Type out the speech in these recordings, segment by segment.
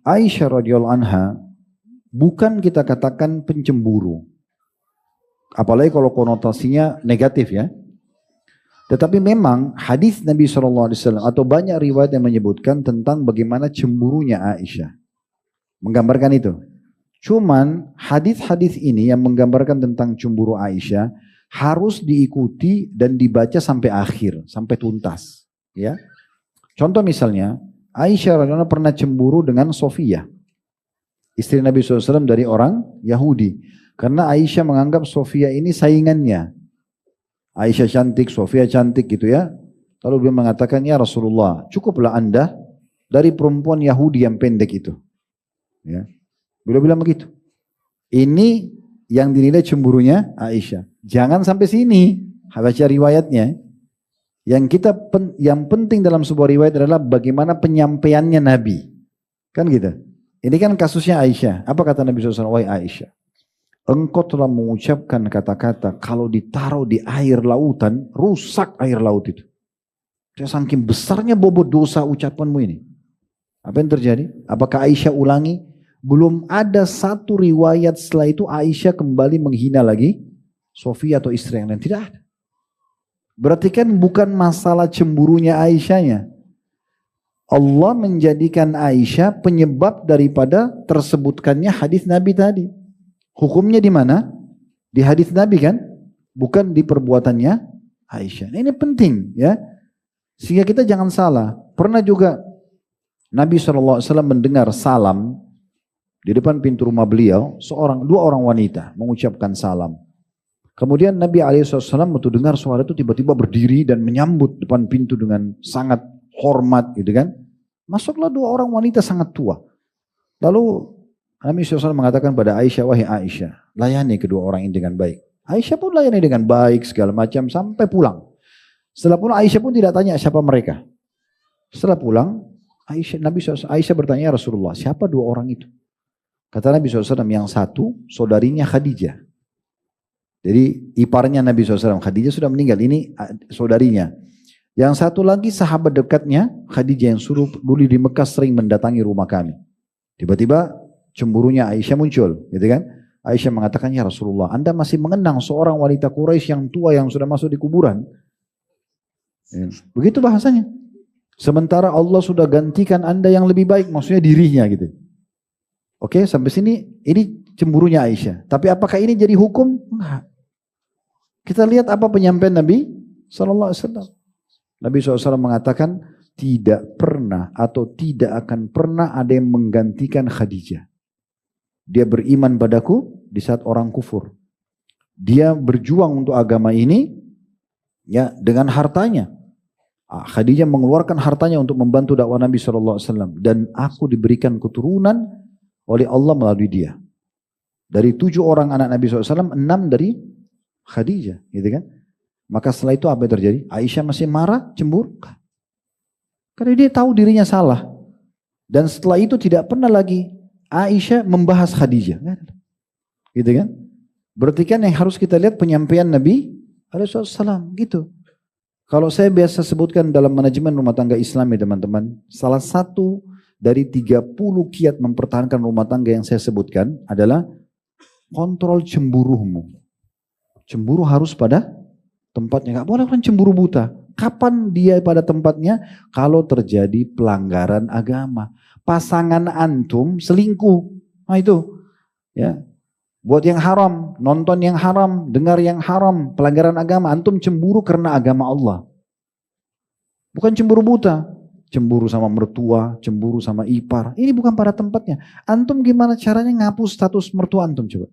Aisyah radhiyallahu anha bukan kita katakan pencemburu. Apalagi kalau konotasinya negatif ya. Tetapi memang hadis Nabi SAW atau banyak riwayat yang menyebutkan tentang bagaimana cemburunya Aisyah. Menggambarkan itu. Cuman hadis-hadis ini yang menggambarkan tentang cemburu Aisyah harus diikuti dan dibaca sampai akhir, sampai tuntas. Ya. Contoh misalnya, Aisyah radhiyallahu anha pernah cemburu dengan Sofiyah, istri Nabi SAW dari orang Yahudi. Karena Aisyah menganggap Sofiyah ini saingannya. Aisyah cantik, Sofiyah cantik gitu ya. Lalu dia mengatakan, ya Rasulullah, cukuplah anda dari perempuan Yahudi yang pendek itu. Ya. Beliau bilang begitu. Ini yang dinilai cemburunya Aisyah. Jangan sampai sini, baca riwayatnya. Yang penting dalam sebuah riwayat adalah bagaimana penyampaiannya Nabi. Kan gitu. Ini kan kasusnya Aisyah. Apa kata Nabi SAW? Wahai Aisyah, engkau telah mengucapkan kata-kata kalau ditaruh di air lautan, rusak air laut itu. Saking besarnya bobot dosa ucapanmu ini. Apa yang terjadi? Apakah Aisyah ulangi? Belum ada satu riwayat setelah itu Aisyah kembali menghina lagi Sofiyah atau istri yang lain. Tidak ada. Berarti kan bukan masalah cemburunya Aisyahnya. Allah menjadikan Aisyah penyebab daripada tersebutkannya hadis Nabi tadi. Hukumnya di mana? Di hadis Nabi kan? Bukan di perbuatannya Aisyah. Nah, ini penting ya. Sehingga kita jangan salah. Pernah juga Nabi SAW mendengar salam di depan pintu rumah beliau, dua orang wanita mengucapkan salam. Kemudian Nabi SAW waktu dengar suara itu tiba-tiba berdiri dan menyambut depan pintu dengan sangat hormat gitu kan. Masuklah dua orang wanita sangat tua. Lalu Nabi SAW mengatakan pada Aisyah, wahai Aisyah, layani kedua orang ini dengan baik. Aisyah pun layani dengan baik segala macam sampai pulang. Setelah pulang Aisyah pun tidak tanya siapa mereka. Setelah pulang Aisyah bertanya, ya Rasulullah, siapa dua orang itu? Kata Nabi SAW, yang satu saudarinya Khadijah. Jadi iparnya Nabi SAW, Khadijah sudah meninggal, ini saudarinya. Yang satu lagi sahabat dekatnya Khadijah yang suruh dulu di Mekah sering mendatangi rumah kami. Tiba-tiba cemburunya Aisyah muncul, gitu kan? Aisyah mengatakan, ya Rasulullah, anda masih mengenang seorang wanita Quraisy yang tua yang sudah masuk di kuburan. Begitu bahasanya. Sementara Allah sudah gantikan anda yang lebih baik, maksudnya dirinya gitu. Oke, sampai sini ini cemburunya Aisyah. Tapi apakah ini jadi hukum? Enggak. Kita lihat apa penyampaian Nabi SAW. Nabi SAW mengatakan tidak pernah atau tidak akan pernah ada yang menggantikan Khadijah. Dia beriman padaku di saat orang kufur. Dia berjuang untuk agama ini ya dengan hartanya. Khadijah mengeluarkan hartanya untuk membantu dakwah Nabi SAW. Dan aku diberikan keturunan oleh Allah melalui dia. Dari 7 orang anak Nabi SAW, 6 dari Khadijah, gitu kan? Maka setelah itu apa yang terjadi? Aisyah masih marah, cemburu? Karena dia tahu dirinya salah. Dan setelah itu tidak pernah lagi Aisyah membahas Khadijah. Gitu kan? Berarti kan yang harus kita lihat penyampaian Nabi SAW, gitu. Kalau saya biasa sebutkan dalam manajemen rumah tangga Islam ya teman-teman, salah satu dari 30 kiat mempertahankan rumah tangga yang saya sebutkan adalah kontrol cemburumu. Cemburu harus pada tempatnya. Gak boleh orang cemburu buta. Kapan dia pada tempatnya? Kalau terjadi pelanggaran agama. Pasangan antum selingkuh. Nah itu. Ya. Buat yang haram, nonton yang haram, dengar yang haram, pelanggaran agama. Antum cemburu karena agama Allah. Bukan cemburu buta. Cemburu sama mertua, cemburu sama ipar. Ini bukan pada tempatnya. Antum gimana caranya ngapus status mertua antum coba?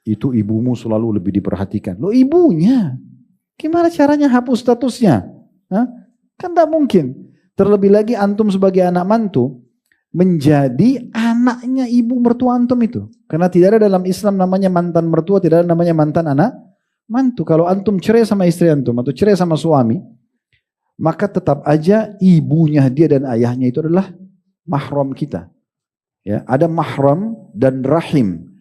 Itu ibumu selalu lebih diperhatikan. Loh ibunya. Gimana caranya hapus statusnya? Hah? Kan tak mungkin. Terlebih lagi antum sebagai anak mantu menjadi anaknya ibu mertua antum itu. Karena tidak ada dalam Islam namanya mantan mertua, tidak ada namanya mantan anak mantu. Kalau antum cerai sama istri antum atau cerai sama suami, maka tetap aja ibunya dia dan ayahnya itu adalah mahram kita. Ya, ada mahram dan rahim.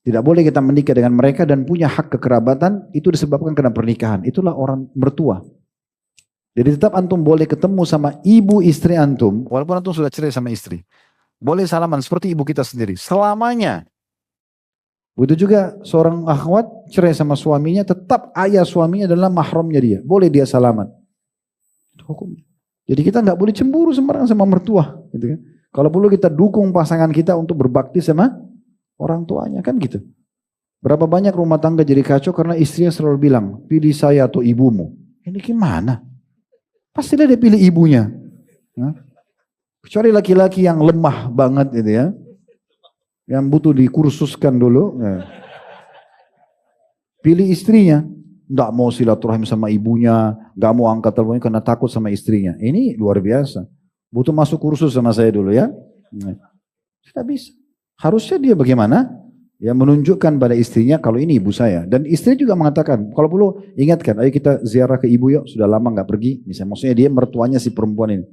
Tidak boleh kita menikah dengan mereka dan punya hak kekerabatan, itu disebabkan karena pernikahan. Itulah orang mertua. Jadi tetap antum boleh ketemu sama ibu istri antum, walaupun antum sudah cerai sama istri. Boleh salaman seperti ibu kita sendiri. Selamanya. Begitu juga seorang akhwat cerai sama suaminya, tetap ayah suaminya adalah mahramnya dia. Boleh dia salaman. Itu hukumnya. Jadi kita nggak boleh cemburu sembarangan sama mertua. Gitu kan. Kalau perlu kita dukung pasangan kita untuk berbakti sama orang tuanya. Kan gitu. Berapa banyak rumah tangga jadi kacau karena istrinya selalu bilang, pilih saya atau ibumu. Ini gimana? Pastilah dia pilih ibunya. Nah, kecuali laki-laki yang lemah banget gitu ya. Yang butuh dikursuskan dulu. Ya. Pilih istrinya. Nggak mau silaturahim sama ibunya. Nggak mau angkat teleponnya karena takut sama istrinya. Ini luar biasa. Butuh masuk kursus sama saya dulu ya. Nah, tidak bisa. Harusnya dia bagaimana? Ya menunjukkan pada istrinya kalau ini ibu saya. Dan istri juga mengatakan, kalau perlu ingatkan, ayo kita ziarah ke ibu yuk. Sudah lama nggak pergi. Misalnya, maksudnya dia mertuanya si perempuan ini.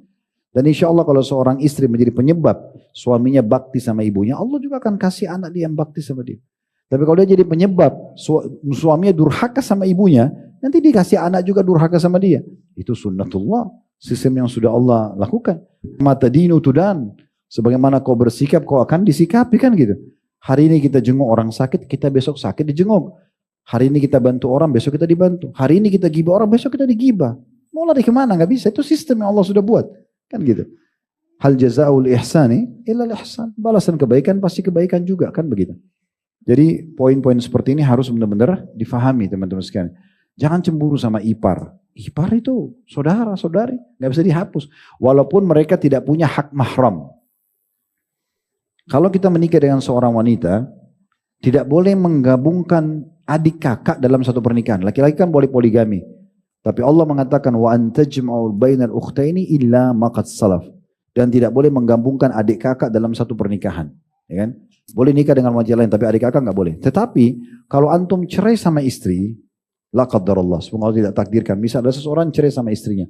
Dan insya Allah kalau seorang istri menjadi penyebab suaminya bakti sama ibunya, Allah juga akan kasih anak dia yang bakti sama dia. Tapi kalau dia jadi penyebab suaminya durhaka sama ibunya, nanti dikasih anak juga durhaka sama dia. Itu sunnatullah, sistem yang sudah Allah lakukan. Mata dinu tudan, sebagaimana kau bersikap kau akan disikapi kan gitu. Hari ini kita jenguk orang sakit, kita besok sakit dijenguk. Hari ini kita bantu orang, besok kita dibantu. Hari ini kita gibah orang, besok kita digibah. Mau lari kemana? Gak bisa, itu sistem yang Allah sudah buat. Kan gitu. Hal jazaa'ul ihsani illal ihsan. Balasan kebaikan pasti kebaikan juga kan begitu. Jadi poin-poin seperti ini harus benar-benar difahami teman-teman sekalian. Jangan cemburu sama ipar. Ipar itu saudara-saudari, nggak bisa dihapus. Walaupun mereka tidak punya hak mahram. Kalau kita menikah dengan seorang wanita, tidak boleh menggabungkan adik kakak dalam satu pernikahan. Laki-laki kan boleh poligami. Tapi Allah mengatakan wa antajma'u bainal ukhtaini illa ma qad salaf. Dan tidak boleh menggabungkan adik kakak dalam satu pernikahan, ya kan? Boleh nikah dengan wanita lain tapi adik kakak enggak boleh. Tetapi kalau antum cerai sama istri, la qadarullah, semoga Allah tidak takdirkan. Misal ada seseorang cerai sama istrinya.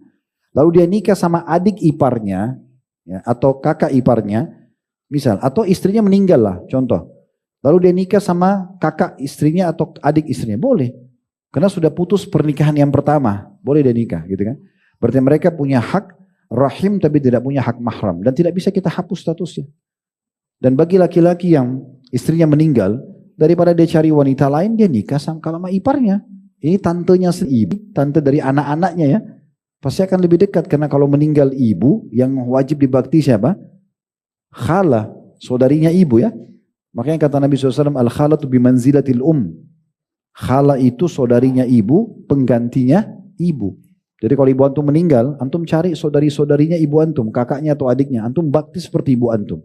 Lalu dia nikah sama adik iparnya ya, atau kakak iparnya, misal atau istrinya meninggal lah, contoh. Lalu dia nikah sama kakak istrinya atau adik istrinya, boleh. Karena sudah putus pernikahan yang pertama, boleh dia nikah gitu kan. Berarti mereka punya hak rahim tapi tidak punya hak mahram. Dan tidak bisa kita hapus statusnya. Dan bagi laki-laki yang istrinya meninggal, daripada dia cari wanita lain, dia nikah sama iparnya. Ini tantenya ibu, tante dari anak-anaknya ya. Pasti akan lebih dekat, karena kalau meninggal ibu, yang wajib dibakti siapa? Khala, saudarinya ibu ya. Makanya kata Nabi SAW, al-khalatu bimanzilatil Khala itu saudarinya ibu, penggantinya ibu. Jadi kalau ibu antum meninggal, antum cari saudari-saudarinya ibu antum, kakaknya atau adiknya, antum bakti seperti ibu antum.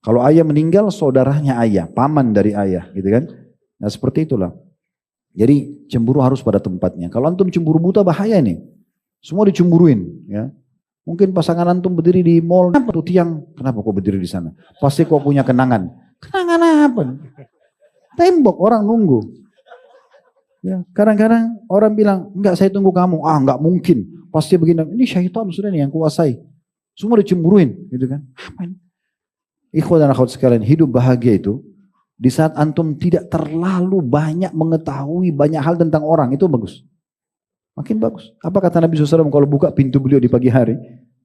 Kalau ayah meninggal, saudaranya ayah, paman dari ayah, gitu kan? Nah seperti itulah. Jadi cemburu harus pada tempatnya. Kalau antum cemburu buta bahaya nih, semua dicemburuin, ya. Mungkin pasangan antum berdiri di mall, kenapa tuh tiang? Kenapa kok berdiri di sana? Pasti kok punya kenangan. Kenangan apa? Tembok orang nunggu. Ya, kadang-kadang orang bilang, enggak saya tunggu kamu. Ah enggak mungkin, pasti begini. Ini syaitan sudah nih yang kuasai. Semua dicemburuin, gitu kan. Apa ini? Ikhwan dan akhwat sekalian, hidup bahagia itu di saat antum tidak terlalu banyak mengetahui banyak hal tentang orang, itu bagus. Makin bagus. Apa kata Nabi SAW kalau buka pintu beliau di pagi hari,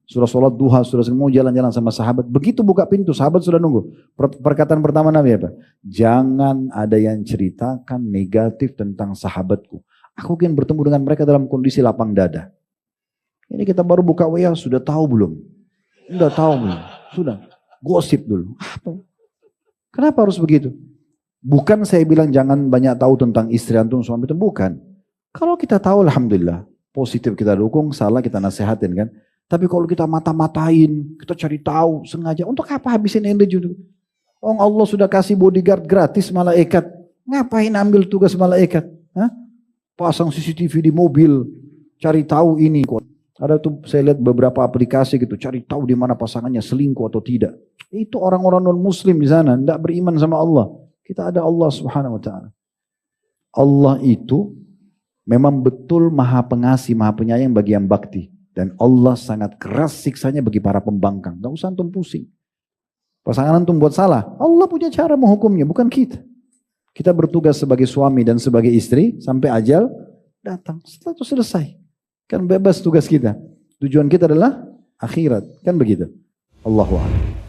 sudah sholat duha, sudah mau jalan-jalan sama sahabat, begitu buka pintu, sahabat sudah nunggu. Perkataan pertama Nabi apa? Jangan ada yang ceritakan negatif tentang sahabatku. Aku ingin bertemu dengan mereka dalam kondisi lapang dada. Ini kita baru buka WA, sudah tahu belum? Sudah tahu belum? Sudah. Gosip dulu. Apa? Kenapa harus begitu? Bukan saya bilang jangan banyak tahu tentang istri antum, suami itu, bukan. Kalau kita tahu alhamdulillah, positif kita dukung, salah kita nasihatin kan. Tapi kalau kita mata-matain, kita cari tahu sengaja, untuk apa habisin energi itu? Oh Allah sudah kasih bodyguard gratis malaikat. Ngapain ambil tugas malaikat? Hah? Pasang CCTV di mobil, cari tahu ini. Ada tuh saya lihat beberapa aplikasi gitu, cari tahu di mana pasangannya selingkuh atau tidak. Itu orang-orang non muslim di sana, tidak beriman sama Allah. Kita ada Allah Subhanahu wa taala. Allah itu memang betul maha pengasih, maha penyayang bagi yang bakti. Dan Allah sangat keras siksanya bagi para pembangkang. Gak usah antum pusing. Pasangan antum buat salah, Allah punya cara menghukumnya, bukan kita. Kita bertugas sebagai suami dan sebagai istri sampai ajal datang. Setelah itu selesai. Kan bebas tugas kita. Tujuan kita adalah akhirat. Kan begitu. Allahu a'lam.